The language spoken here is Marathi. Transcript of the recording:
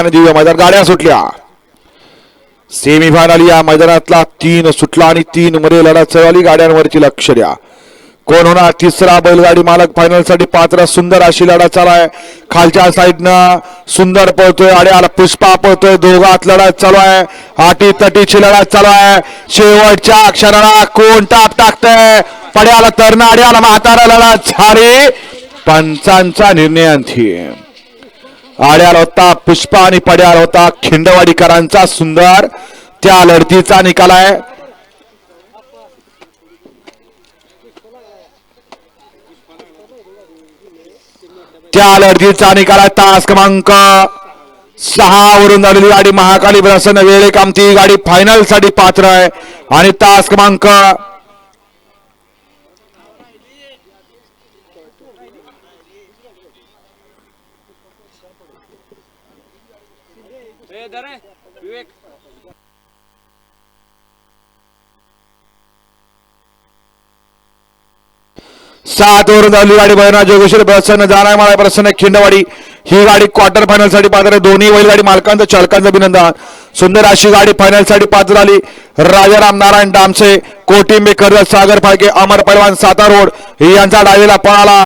आणि दिव्य मैदान गाड्या सुटल्या। सेमीफायनल या मैदानातला 3 सुटला आणि 3 मध्ये लढत चालली। गाड्यांवरती लक्ष द्या, कोण होणार तिसरा बैलगाडी मालक फायनल साठी पात्र। सुंदर अशी लढत चालू आहे, खालच्या साईडनं सुंदर पळतोय, आड्याला पुष्पा पळतोय, दोघात लढत चालू आहे, आटी तटीची लढत चालू आहे। शेवटच्या क्षणाला कोण टाप टाकतंय, पड्याला तरणा आड्याला म्हातारा लढत झाली। पंचांचा निर्णय अंतिम, आड्याला होता पुष्पा आणि पड्याला होता खिंडवाडीकरांचा सुंदर त्या लढतीचा निकाल आहे। त्या लढतीचा निकाल आहे तास क्रमांक 6 वरून झालेली गाडी महाकाली प्रसन्न वेळे कामती गाडी फायनल साठी पात्र आहे आणि तास क्रमांक 7 वरून झालेली गाडी बहिणा जोगेश्वर प्रसन्न जाणार मला प्रसन्न खिंडवाडी ही गाडी क्वार्टर फायनल साठी पात्र आहे। दोन्ही बैलगाडी मालकांचं चालकांचं अभिनंदन। सुंदर अशी गाडी फायनल साठी पात्र झाली। राजाराम नारायण डामसे, कोटिंबे कर्जत, सागर फाळके, अमर पैलवान, सातार रोड यांचा डावीला पळाला